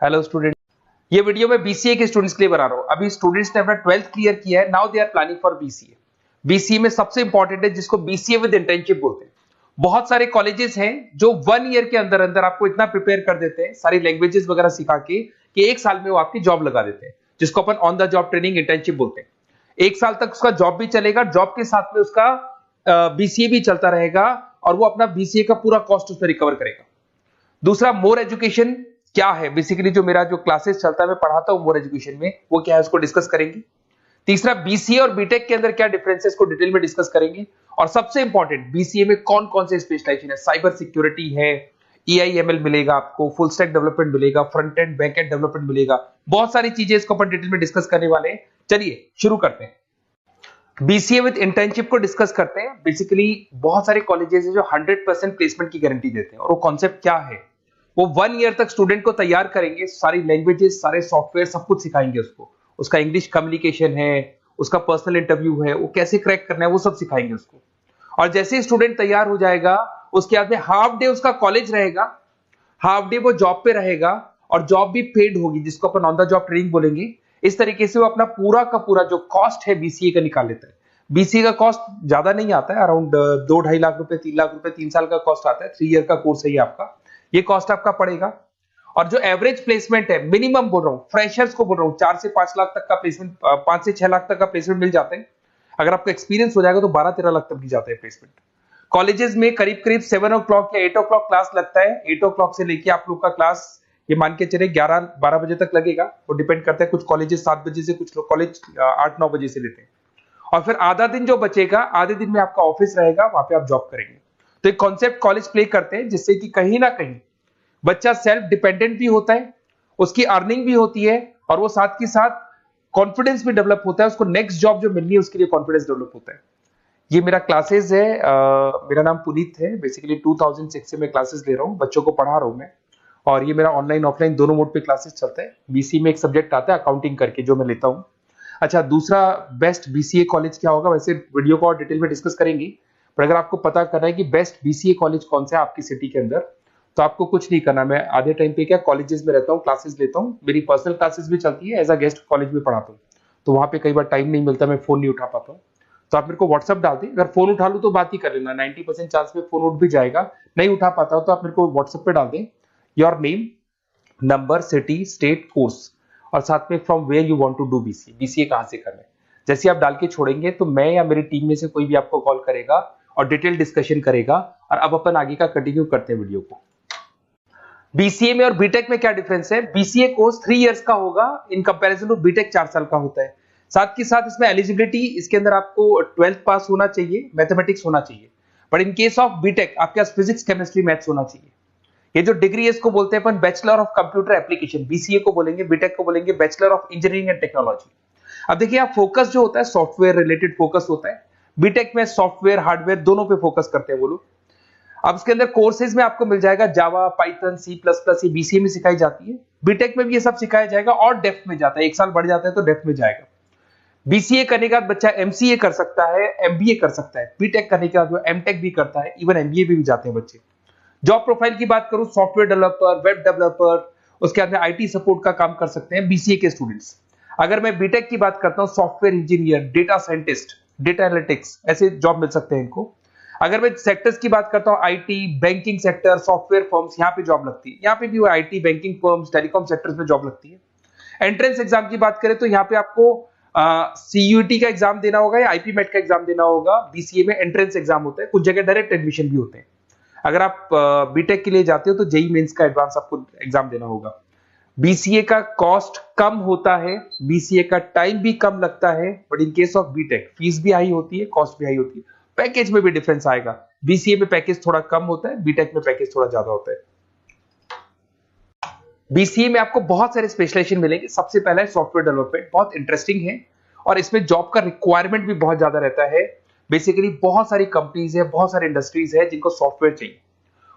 Hello student, ये video मैं BCA के स्टूडेंट्स के लिए बना रहा हूँ। अभी स्टूडेंट्स ने अपना 12th क्लियर किया है, now they are planning for BCA. BCA में सबसे इंपॉर्टेंट है जिसको बीसीए विद इंटर्नशिप बोलते हैं। बहुत सारे कॉलेजेस हैं जो 1 ईयर के अंदर अंदर आपको इतना प्रिपेयर कर देते हैं, सारी लैंग्वेजेस वगैरह सिखा के, कि 1 साल में वो आपकी जॉब लगा देते हैं, जिसको अपन on the job training internship बोलते हैं। 1 साल तक उसका जॉब भी चलेगा, जॉब के साथ में उसका बीसीए भी चलता रहेगा और वो अपना बीसीए का पूरा कॉस्ट उसमें रिकवर करेगा। दूसरा, मोर एजुकेशन क्या है, बेसिकली जो मेरा जो क्लासेस चलता है मैं पढ़ाता हूं मोर एजुकेशन में, वो क्या है उसको डिस्कस करेंगे। तीसरा, बीसीए और बीटेक के अंदर क्या डिफरेंसेस को डिटेल में डिस्कस करेंगे। और सबसे इंपॉर्टेंट, बीसीए में कौन कौन से स्पेशलाइजेशन है, साइबर सिक्योरिटी है, एआईएमएल मिलेगा आपको, फुल स्टैक डेवलपमेंट मिलेगा, front end back and development मिलेगा, बहुत सारी चीजें इसको अपन डिटेल में डिस्कस करने वाले हैं। चलिए शुरू करते हैं। बीसीए विद इंटर्नशिप को डिस्कस करते हैं। बेसिकली बहुत सारे कॉलेजेस हैं जो 100% प्लेसमेंट की गारंटी देते हैं, और वो कॉन्सेप्ट क्या है, वो 1 ईयर तक स्टूडेंट को तैयार करेंगे, सारी लैंग्वेजेस, सारे सॉफ्टवेयर, सब कुछ सिखाएंगे उसको। उसका इंग्लिश कम्युनिकेशन है, उसका पर्सनल इंटरव्यू है, वो कैसे क्रैक करना है, वो सब सिखाएंगे उसको। और जैसे ही स्टूडेंट तैयार हो जाएगा, उसके बाद में हाफ डे उसका कॉलेज रहेगा, हाफ डे वो जॉब पे रहेगा, और जॉब भी पेड होगी, जिसको अपन ऑन द जॉब ट्रेनिंग बोलेंगे। इस तरीके से वो अपना पूरा का पूरा जो कॉस्ट है बीसीए का निकाल लेता है। बीसीए का कॉस्ट ज्यादा नहीं आता है, अराउंड 2-2.5 लाख रुपए, 3 लाख रुपए 3 साल का कॉस्ट आता है। 3 ईयर का कोर्स है ये आपका, ये कॉस्ट आपका पड़ेगा। और जो एवरेज प्लेसमेंट है, मिनिमम बोल रहा हूँ, फ्रेशर्स को बोल रहा हूँ, 4 से 5 लाख तक का प्लेसमेंट, 5 से 6 लाख तक का प्लेसमेंट मिल जाता है। अगर आपका एक्सपीरियंस हो जाएगा तो 12-13 लाख तक भी जाता है प्लेसमेंट। कॉलेजेस में करीब करीब 7 o'clock या 8 o'clock क्लास लगता है। 8 o'clock से लेके आप लोग का क्लास, ये मान के चले 11-12 बजे तक लगेगा। वो डिपेंड करता है, कुछ कॉलेजेस 7 बजे से, कुछ लोग कॉलेज 8-9 बजे से लेते हैं। और फिर आधा दिन जो बचेगा, आधे दिन में आपका ऑफिस रहेगा, वहां पे आप जॉब करेंगे। तो एक कॉन्सेप्ट कॉलेज प्ले करते हैं, जिससे कि कहीं ना कहीं बच्चा सेल्फ डिपेंडेंट भी होता है, उसकी अर्निंग भी होती है, और वो साथ के साथ कॉन्फिडेंस भी डेवलप होता है। उसको नेक्स्ट जॉब जो मिलनी है उसके लिए कॉन्फिडेंस डेवलप होता है। ये मेरा क्लासेस है, मेरा नाम पुनीत है। बेसिकली 2006 से मैं क्लासेस ले रहा हूँ, बच्चों को पढ़ा रहा हूँ मैं। और ये मेरा ऑनलाइन ऑफलाइन दोनों मोड पे क्लासेस चलता है। बीसी में एक सब्जेक्ट आता है अकाउंटिंग करके, जो मैं लेता हूँ। अच्छा, दूसरा, बेस्ट बीसीए कॉलेज क्या होगा, वैसे वीडियो को और डिटेल में डिस्कस करेंगे। पर अगर आपको पता करना है कि बेस्ट बीसीए कॉलेज कौन सा है आपकी सिटी के अंदर, तो आपको कुछ नहीं करना। मैं आधे टाइम पे क्या कॉलेजेस में रहता हूँ, क्लासेस लेता हूँ, मेरी पर्सनल क्लासेस भी चलती है, एज अ गेस्ट कॉलेज में पढ़ाता हूँ। तो वहां पे कई बार टाइम नहीं मिलता, मैं फोन नहीं उठा पाता हूँ। तो आप मेरे को व्हाट्सअप डाल दें, अगर फोन उठा लूँ तो बात ही कर लेना, 90% चांस में फोन उठ भी जाएगा। नहीं उठा पाता हो तो आप मेरे को व्हाट्सएप पे डाल दें, your name, number, city, state, course, और साथ में from where you want to do BCA, BCA कहां से करना है। जैसे आप डाल के छोड़ेंगे तो मैं या मेरी टीम में से कोई भी आपको कॉल करेगा और डिटेल डिस्कशन करेगा। और अब अपन आगे का कंटिन्यू करते हैं वीडियो को। बीसीए में और बीटेक में क्या डिफरेंस है। बीसीए कोर्स 3 इयर्स का होगा, इन कंपैरिजन टू बीटेक 4 साल का होता है। साथ के साथ इसमें एलिजिबिलिटी, इसके अंदर आपको 12th पास होना चाहिए, मैथमेटिक्स होना चाहिए। But in case of BTech आपके पास फिजिक्स, केमिस्ट्री, मैथ्स होना चाहिए। ये जो डिग्री है इसको बोलते हैं अपन bachelor of computer application. BCA को बोलेंगे, बीटेक को बोलेंगे bachelor of engineering and technology. अब देखिए, आप फोकस जो होता है सॉफ्टवेयर रिलेटेड फोकस होता है। बीटेक में सॉफ्टवेयर हार्डवेयर दोनों पे फोकस करते हैं वो लोग। अब इसके अंदर कोर्सेज में आपको मिल जाएगा जावा, पाइथन, C++, ये बीसीए में सिखाई जाती है। बीटेक में भी ये सब सिखाया जाएगा, और डेप्थ में जाता है, 1 साल बढ़ जाता है तो डेप्थ में जाएगा। बीसीए करने के बाद बच्चा एमसीए कर सकता है, एमबीए कर सकता है। बीटेक करने के बाद वो एमटेक भी करता है, इवन एमबीए भी जाते हैं बच्चे। जॉब प्रोफाइल की बात करूं, सॉफ्टवेयर डेवलपर, वेब डेवलपर, उसके बाद में आईटी सपोर्ट का काम कर सकते हैं बीसीए के स्टूडेंट्स। अगर मैं बीटेक की बात करता हूं, software engineer, data scientist, data analytics, ऐसे जॉब मिल सकते हैं इनको। अगर मैं सेक्टर्स की बात करता हूं, IT, banking sector, software firms, यहाँ पे जॉब लगती है। यहाँ पे भी वो IT, banking firms, telecom sectors में जॉब लगती है। एंट्रेंस एग्जाम की बात करें तो यहाँ पे आपको सीयूटी का एग्जाम देना होगा या आईपी मेट का एग्जाम देना होगा। बीसीए में एंट्रेंस एग्जाम होता है, कुछ जगह डायरेक्ट एडमिशन भी होते हैं। अगर आप बीटेक के लिए जाते हो तो जेई मेंस का एडवांस आपको एग्जाम देना होगा। बीसीए का कॉस्ट कम होता है, बीसीए का टाइम भी कम लगता है। But in case of BTech fees भी हाई होती है, कॉस्ट भी हाई होती है, पैकेज में भी डिफरेंस आएगा। बीसीए में पैकेज थोड़ा कम होता है, बीटेक में पैकेज थोड़ा ज्यादा होता है। बीसीए में आपको बहुत सारे स्पेशलाइजेशन मिलेंगे। सबसे पहला है सॉफ्टवेयर डेवलपमेंट, बहुत इंटरेस्टिंग है, और इसमें जॉब का रिक्वायरमेंट भी बहुत ज्यादा रहता है। बेसिकली बहुत सारी कंपनीज है, बहुत सारी इंडस्ट्रीज है जिनको सॉफ्टवेयर चाहिए।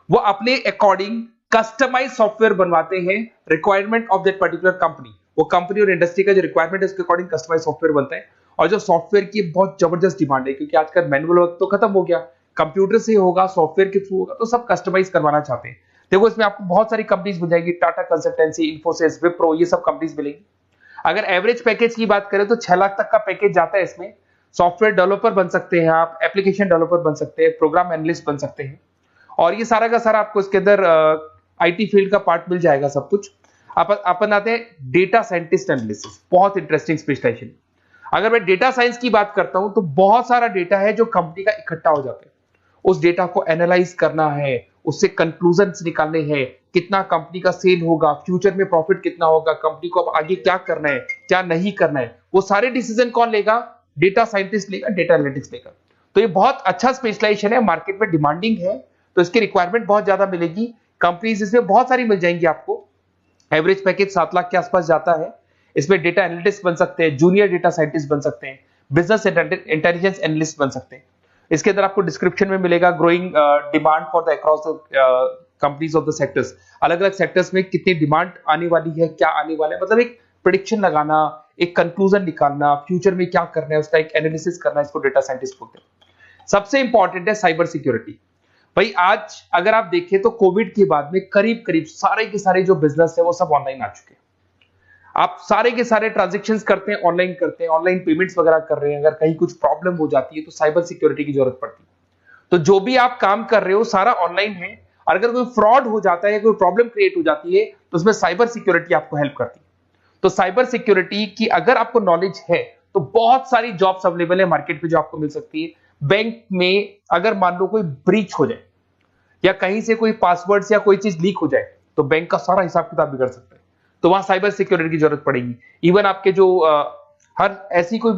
वो अपने अकॉर्डिंग कस्टमाइज सॉफ्टवेयर बनवाते हैं, requirement of that particular company. वो कंपनी और इंडस्ट्री का जो रिक्वायरमेंट है उसके अकॉर्डिंग कस्टमाइज सॉफ्टवेयर बनता है। और जो सॉफ्टवेयर की बहुत जबरदस्त डिमांड है, क्योंकि आजकल मैनुअल वर्क तो खत्म हो गया, कंप्यूटर से होगा, सॉफ्टवेयर के थ्रू होगा, तो सब कस्टमाइज करवाना चाहते हैं। देखो इसमें आपको बहुत सारी कंपनीज मिल जाएगी, टाटा कंसल्टेंसी, इन्फोसिस, विप्रो, ये सब कंपनीज मिलेंगी। अगर एवरेज पैकेज की बात करें तो 6 लाख तक का पैकेज जाता है इसमें। सॉफ्टवेयर डेवलपर बन सकते हैं आप, एप्लीकेशन डेवलपर बन सकते हैं, प्रोग्राम एनालिस्ट बन सकते हैं, और ये सारा का सारा आपको इसके अंदर आईटी फील्ड का पार्ट मिल जाएगा सब कुछ। अपन आते हैं डेटा साइंटिस्ट एनालिसिस, बहुत इंटरेस्टिंग स्पेशलाइजेशन। अगर मैं डेटा साइंस की बात करता हूं तो बहुत सारा डेटा है जो कंपनी का इकट्ठा हो जाता है, उस डेटा को एनालाइज करना है, उससे कंक्लूजन्स निकालने हैं, कितना कंपनी का सेल होगा, फ्यूचर में प्रॉफिट कितना होगा, कंपनी को अब आगे क्या करना है, क्या नहीं करना है, वो सारे डिसीजन कौन लेगा? डेटा साइंटिस्ट लेगा, डेटा एनालिटिक्स लेगा। तो ये बहुत अच्छा स्पेशलाइजेशन है, मार्केट में डिमांडिंग है, तो इसकी रिक्वायरमेंट बहुत ज्यादा मिलेगी। कंपनीज इसमें बहुत सारी मिल जाएंगी आपको। एवरेज पैकेज 7 लाख के आसपास जाता है। इसमें डेटा एनालिटिस्ट बन सकते हैं, जूनियर डेटा साइंटिस्ट बन सकते हैं, बिजनेस इंटेलिजेंस एनालिस्ट बन सकते हैं। इसके अंदर आपको डिस्क्रिप्शन में मिलेगा growing demand for the across the companies of the sectors. अलग अलग सेक्टर्स में कितनी डिमांड आने वाली है, क्या आने वाला है, मतलब एक प्रेडिक्शन लगाना, एक कंक्लूजन निकालना, फ्यूचर में क्या करना है उसका एक एनालिसिस करना, इसको डेटा साइंटिस्ट बोलते हैं। सबसे इंपॉर्टेंट है साइबर सिक्योरिटी। भाई आज अगर आप देखें तो कोविड के बाद में करीब करीब सारे के सारे जो बिजनेस है वो सब ऑनलाइन आ चुके हैं। आप सारे के सारे ट्रांजैक्शंस करते हैं, ऑनलाइन करते हैं, ऑनलाइन पेमेंट्स वगैरह कर रहे हैं। अगर कहीं कुछ प्रॉब्लम हो जाती है तो साइबर सिक्योरिटी की जरूरत पड़ती है। तो जो भी आप काम कर रहे हो सारा ऑनलाइन है, और अगर कोई फ्रॉड हो जाता है, कोई प्रॉब्लम क्रिएट हो जाती है, तो उसमें साइबर सिक्योरिटी आपको हेल्प करती है। तो साइबर सिक्योरिटी की अगर आपको नॉलेज है तो बहुत सारी जॉब्स अवेलेबल है मार्केट पे जो आपको मिल सकती है। बैंक में अगर मान लो कोई ब्रीच हो जाए या कहीं से कोई पासवर्ड्स या कोई चीज लीक हो जाए तो बैंक का सारा हिसाब किताब बिगड़ सकता है, तो वहां साइबर सिक्योरिटी की जरूरत पड़ेगी। इवन आपके जो हर ऐसी कोई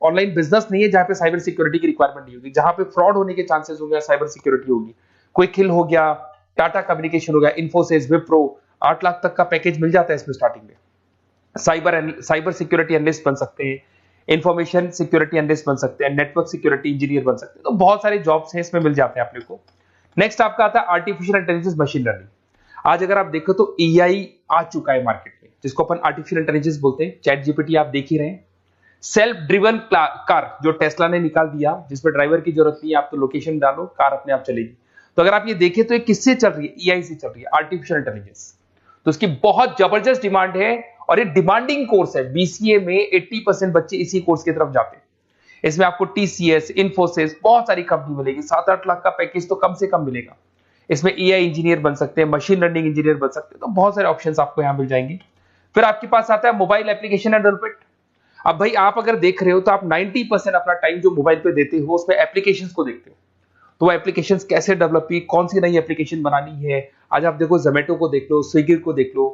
ऑनलाइन बिजनेस नहीं है जहां पे साइबर सिक्योरिटी की रिक्वायरमेंट नहीं होगी, जहां पे फ्रॉड होने के चांसेस होंगे, साइबर सिक्योरिटी होगी। क्विक हिल हो गया, टाटा कम्युनिकेशन हो गया, इन्फोसिस, विप्रो, 8 लाख तक का पैकेज मिल जाता है इसमें स्टार्टिंग में। साइबर सिक्योरिटी एनालिस्ट बन सकते हैं, इंफॉर्मेशन सिक्योरिटी एनालिस्ट बन सकते हैं, नेटवर्क सिक्योरिटी इंजीनियर बन सकते हैं। तो बहुत सारे जॉब्स हैं इसमें मिल जाते हैं अपने को। नेक्स्ट आपका आता है आर्टिफिशियल इंटेलिजेंस, मशीन लर्निंग। आज अगर आप देखो तो एआई आ चुका है मार्केट में, जिसको अपन आर्टिफिशियल इंटेलिजेंस बोलते हैं। चैट जीपीटी आप देख ही रहे हैं। सेल्फ ड्रिवन कार जो टेस्ला ने निकाल दिया, जिसमें ड्राइवर की जरूरत नहीं है, आप तो लोकेशन डालो, कार अपने आप चलेगी। तो अगर आप ये देखें तो ये किससे चल रही है? एआई से चल रही है, आर्टिफिशियल इंटेलिजेंस। तो इसकी बहुत जबरदस्त डिमांड है और ये डिमांडिंग कोर्स है। बीसीए में 80% बच्चे इसी कोर्स की तरफ जाते हैं। इसमें आपको टीसीएस, इन्फोसिस, बहुत सारी कंपनी मिलेगी। 7-8 लाख का पैकेज तो कम से कम मिलेगा। इसमें एआई इंजीनियर बन सकते हैं, मशीन लर्निंग इंजीनियर बन सकते हैं। तो बहुत सारे ऑप्शंस आपको यहां मिल जाएंगे। फिर आपके पास आता है मोबाइल एप्लीकेशन एंड डेवलपमेंट। अब भाई आप अगर देख रहे हो तो आप 90% अपना टाइम जो मोबाइल पे देते हो उसमें एप्लीकेशंस को देखते हो। तो वो एप्लीकेशंस कैसे डेवलप की, कौन सी नई एप्लीकेशन बनानी है। आज आप देखो जोमेटो को देख लो, स्विगी को देख लो,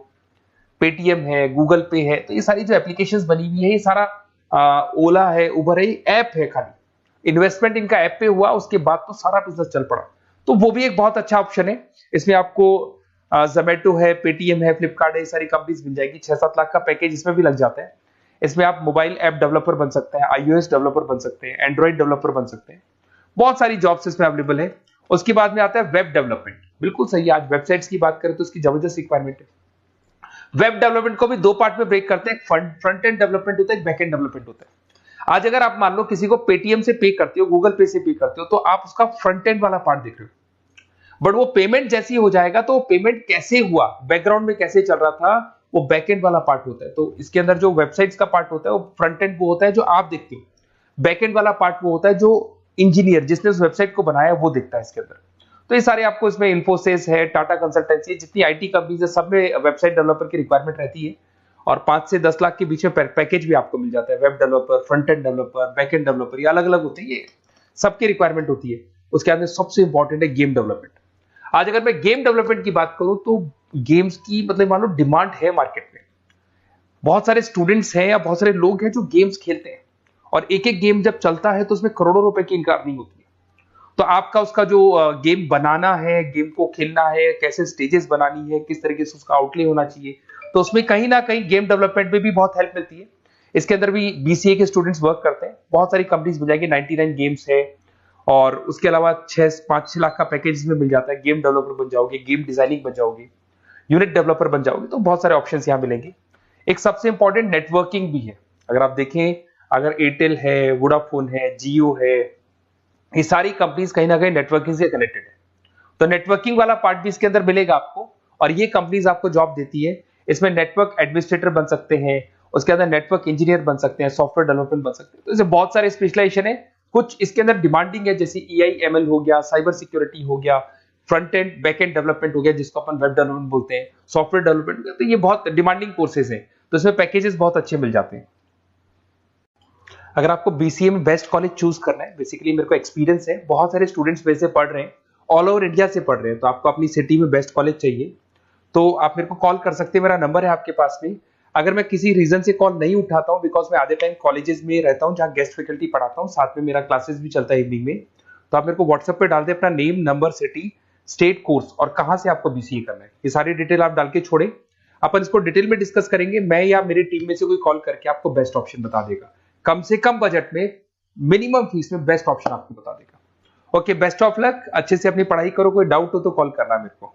पेटीएम है, गूगल पे है, तो ये सारी जो एप्लीकेशंस बनी हुई है, ये सारा ओला है, उबर है, ऐप है। खाली इन्वेस्टमेंट इनका ऐप पे हुआ, उसके बाद तो सारा बिजनेस चल पड़ा। तो वो भी एक बहुत अच्छा ऑप्शन है। इसमें आपको जोमेटो है, पेटीएम है, फ्लिपकार्ट है, ये सारी कंपनीज मिल जाएगी। 6-7 लाख का पैकेज इसमें भी लग जाता है। इसमें आप मोबाइल ऐप डेवलपर बन सकते हैं, आईओएस डेवलपर बन सकते हैं, एंड्रॉइड डेवलपर बन सकते हैं। बहुत सारी जॉब्स इसमें अवेलेबल है। उसके बाद में आता है वेब डेवलपमेंट। बिल्कुल सही है, आज वेबसाइट्स की बात करें तो उसकी जबरदस्त रिक्वायरमेंट है। वेब डेवलपमेंट को भी दो पार्ट में ब्रेक करते हैं, फ्रंट एंड डेवलपमेंट होता है, बैक एंड डेवलपमेंट होता है। आज अगर आप मान लो किसी को पेटीएम से पे करते हो, गूगल पे से पे करते हो, तो आप उसका फ्रंट एंड वाला पार्ट देख रहे हो। बट वो पेमेंट जैसी हो जाएगा तो पेमेंट कैसे हुआ, बैकग्राउंड में कैसे चल रहा था, वो बैक एंड वाला पार्ट होता है। तो इसके अंदर जो वेबसाइट्स का पार्ट होता है वो फ्रंट एंड वो होता है जो आप देखते हो, बैक एंड वाला पार्ट वो होता है जो इंजीनियर जिसने उस वेबसाइट को बनाया वो देखता है इसके अंदर। तो ये सारे आपको इसमें इन्फोसिस है, टाटा कंसल्टेंसी, जितनी आईटी कंपनीज है, सब में वेबसाइट डेवलपर की रिक्वायरमेंट रहती है। और 5 से 10 लाख के बीच में पैकेज भी आपको मिल जाता है। Web developer, front end developer, back end developer, ये अलग अलग होते हैं, ये सबकी रिक्वायरमेंट होती है। उसके अंदर सबसे इंपॉर्टेंट है गेम डेवलपमेंट। आज अगर मैं गेम डेवलपमेंट की बात करूं तो गेम्स की मतलब मान लो डिमांड है मार्केट में। बहुत सारे स्टूडेंट्स हैं या बहुत सारे लोग हैं जो गेम्स खेलते हैं, और एक एक गेम जब चलता है तो उसमें करोड़ों रुपए की इनकम अर्निंग होती है। तो आपका उसका जो गेम बनाना है, गेम को खेलना है, कैसे स्टेजेस बनानी है, किस तरीके से उसका आउटले होना चाहिए, तो उसमें कहीं ना कहीं गेम डेवलपमेंट में भी बहुत हेल्प मिलती है। इसके अंदर भी बीसीए के स्टूडेंट्स वर्क करते हैं। बहुत सारी कंपनीज मिल जाएंगी, 99 गेम्स है, और उसके अलावा 5-6 लाख का पैकेज में मिल जाता है। गेम डेवलपर बन जाओगे, गेम डिजाइनिंग बन जाओगे, यूनिट डेवलपर बन जाओगे, तो बहुत सारे ऑप्शन यहाँ मिलेंगे। एक सबसे इंपॉर्टेंट नेटवर्किंग भी है। अगर आप देखें, अगर एयरटेल है, वोडाफोन है, जियो है, ये सारी कंपनीज कहीं ना कहीं नेटवर्किंग से कनेक्टेड है। तो नेटवर्किंग वाला पार्ट भी इसके अंदर मिलेगा आपको, और ये कंपनीज आपको जॉब देती है। इसमें नेटवर्क एडमिनिस्ट्रेटर बन सकते हैं, उसके अंदर नेटवर्क इंजीनियर बन सकते हैं, सॉफ्टवेयर डेवलपमेंट बन सकते हैं। तो इसे बहुत सारे स्पेशलाइजेशन है। कुछ इसके अंदर डिमांडिंग है, जैसे EIML हो गया, साइबर सिक्योरिटी हो गया, front end back and development हो गया जिसको अपन वेब डेवलपमेंट बोलते हैं, सॉफ्टवेयर डेवलपमेंट। तो ये बहुत डिमांडिंग कोर्सेज हैं, तो इसमें पैकेजेस बहुत अच्छे मिल जाते हैं। अगर आपको BCA में बेस्ट कॉलेज चूज करना है, बेसिकली मेरे को एक्सपीरियंस है, बहुत सारे स्टूडेंट्स वैसे पढ़ रहे हैं, ऑल ओवर इंडिया से पढ़ रहे हैं, तो आपको अपनी सिटी में बेस्ट कॉलेज चाहिए तो आप मेरे को कॉल कर सकते हैं, मेरा नंबर है आपके पास में। अगर मैं किसी रीजन से कॉल नहीं उठाता हूं, बिकॉज मैं आधे टाइम कॉलेजेस में रहता हूं जहां गेस्ट फैकल्टी पढ़ाता हूं, साथ में मेरा क्लासेस भी चलता है इवनिंग में, तो आप मेरे को व्हाट्सएप पे डाल दे अपना name, number, city, state, course और कहां से आपको BCA करना है, ये सारी डिटेल आप डाल के छोड़े। अपन इसको डिटेल में डिस्कस करेंगे, मैं या मेरी टीम में से कोई कॉल करके आपको बेस्ट ऑप्शन बता देगा, कम से कम बजट में, मिनिमम फीस में बेस्ट ऑप्शन आपको बता देगा। ओके, बेस्ट ऑफ लक, अच्छे से अपनी पढ़ाई करो, कोई डाउट हो तो कॉल करना मेरे को।